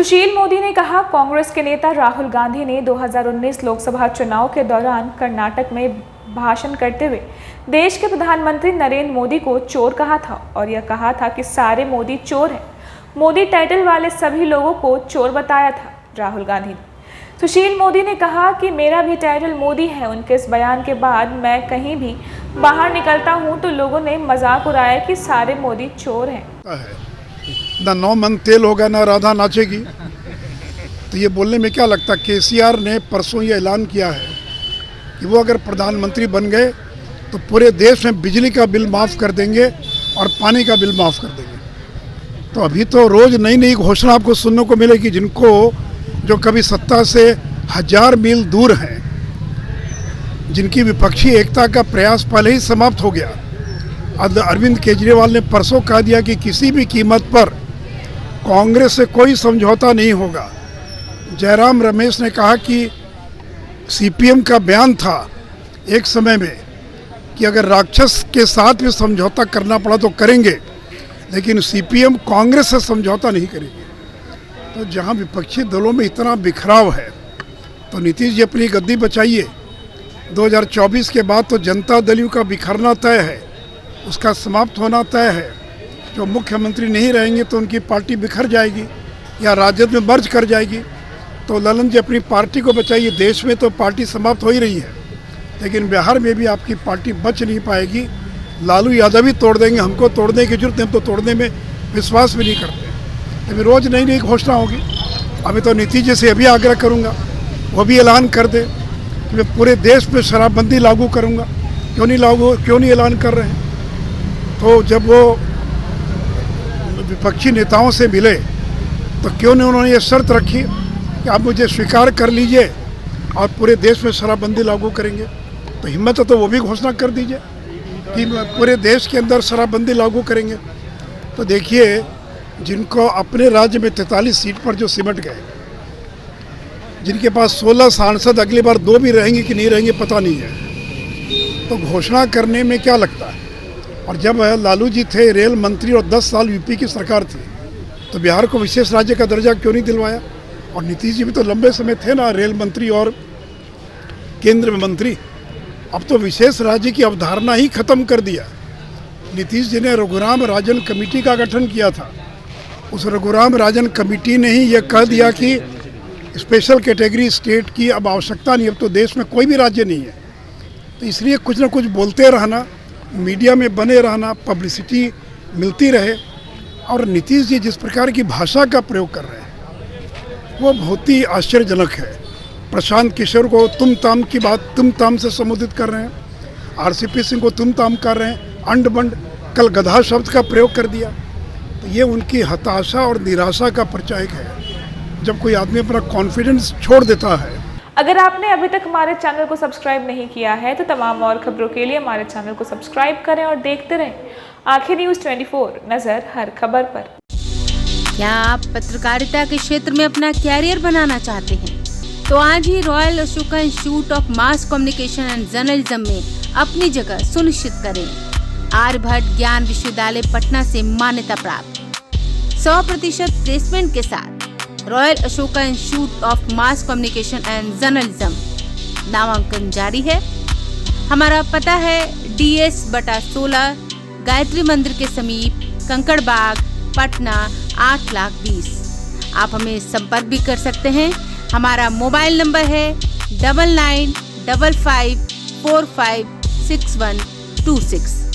सुशील मोदी ने कहा, कांग्रेस के नेता राहुल गांधी ने 2019 लोकसभा चुनाव के दौरान कर्नाटक में भाषण करते हुए देश के प्रधानमंत्री नरेंद्र मोदी को चोर कहा था और यह कहा था कि सारे मोदी चोर हैं। मोदी टाइटल वाले सभी लोगों को चोर बताया था राहुल गांधी ने। सुशील मोदी ने कहा कि मेरा भी टाइटल मोदी है। उनके इस बयान के बाद मैं कहीं भी बाहर निकलता हूं तो लोगों ने मजाक उड़ाया कि सारे मोदी चोर हैं। ना 9 मन तेल होगा ना राधा नाचेगी। तो ये बोलने में क्या लगता? केसीआर ने परसों ये ऐलान किया है कि वो अगर प्रधानमंत्री बन गए तो पूरे देश में बिजली का बिल माफ़ कर देंगे और पानी का बिल माफ़ कर देंगे। तो अभी तो रोज़ नई नई घोषणा आपको सुनने को मिलेगी, जिनको जो कभी सत्ता से 1000 मील दूर हैं, जिनकी विपक्षी एकता का प्रयास पहले ही समाप्त हो गया। अरविंद केजरीवाल ने परसों कह दिया कि किसी भी कीमत पर कांग्रेस से कोई समझौता नहीं होगा। जयराम रमेश ने कहा कि सीपीएम का बयान था एक समय में कि अगर राक्षस के साथ भी समझौता करना पड़ा तो करेंगे, लेकिन सीपीएम कांग्रेस से समझौता नहीं करेगी। तो जहां विपक्षी दलों में इतना बिखराव है तो नीतीश जी अपनी गद्दी बचाइए। 2024 के बाद तो जनता दल का बिखरना तय है, उसका समाप्त होना तय है। जो मुख्यमंत्री नहीं रहेंगे तो उनकी पार्टी बिखर जाएगी या राजद में मर्ज कर जाएगी। तो ललन जी अपनी पार्टी को बचाइए। देश में तो पार्टी समाप्त हो ही रही है, लेकिन बिहार में भी आपकी पार्टी बच नहीं पाएगी। लालू यादव ही तोड़ देंगे, हमको तोड़ने की जरूरत नहीं, हम तो तोड़ने में विश्वास भी नहीं करते। लेकिन रोज़ नई नई घोषणा होगी। अभी तो नीतीश जी से अभी आग्रह करूँगा वो भी ऐलान कर दे कि मैं पूरे देश में शराबबंदी लागू करूँगा। क्यों नहीं ऐलान कर रहे हैं? तो जब वो विपक्षी नेताओं से मिले तो क्यों नहीं उन्होंने ये शर्त रखी कि आप मुझे स्वीकार कर लीजिए और पूरे देश में शराबबंदी लागू करेंगे। तो हिम्मत है तो वो भी घोषणा कर दीजिए कि पूरे देश के अंदर शराबबंदी लागू करेंगे। तो देखिए, जिनको अपने राज्य में 43 सीट पर जो सिमट गए, जिनके पास 16 सांसद, अगली बार 2 भी रहेंगे कि नहीं रहेंगे पता नहीं है। तो घोषणा करने में क्या लगता है? और जब लालू जी थे रेल मंत्री और 10 साल यूपी की सरकार थी, तो बिहार को विशेष राज्य का दर्जा क्यों नहीं दिलवाया? और नीतीश जी भी तो लंबे समय थे ना रेल मंत्री और केंद्र में मंत्री। अब तो विशेष राज्य की अवधारणा ही खत्म कर दिया। नीतीश जी ने रघुराम राजन कमेटी का गठन किया था। उस रघुराम राजन कमेटी ने ही यह कह दिया कि स्पेशल कैटेगरी स्टेट की अब आवश्यकता नहीं, अब तो देश में कोई भी राज्य नहीं है। तो इसलिए कुछ ना कुछ बोलते रहना, मीडिया में बने रहना, पब्लिसिटी मिलती रहे। और नीतीश जी जिस प्रकार की भाषा का प्रयोग कर रहे हैं वो बहुत ही आश्चर्यजनक है। प्रशांत किशोर को तुम ताम की बात तुम ताम से संबोधित कर रहे हैं, आरसीपी सिंह को तुम ताम कर रहे हैं, अंड बंड, कल गधा शब्द का प्रयोग कर दिया। तो ये उनकी हताशा और निराशा का परिचायक है जब कोई आदमी अपना कॉन्फिडेंस छोड़ देता है। अगर आपने अभी तक हमारे चैनल को सब्सक्राइब नहीं किया है तो तमाम और खबरों के लिए हमारे चैनल को सब्सक्राइब करें और देखते रहें आंखें न्यूज़ 24, नजर हर खबर पर। क्या आप पत्रकारिता के क्षेत्र में अपना कैरियर बनाना चाहते हैं? तो आज ही royal Ashoka institute of mass communication and journalism में अपनी जगह सुनिश्चित करें। आर्यभट्ट ज्ञान विश्वविद्यालय पटना से मान्यता प्राप्त 100% प्लेसमेंट के साथ royal Ashoka institute of mass communication and journalism नामांकन जारी है। हमारा पता है DS/16 गायत्री मंदिर के समीप, कंकड़ बाग, पटना 8,20,000। आप हमें संपर्क भी कर सकते हैं। हमारा मोबाइल नंबर है 9955456126।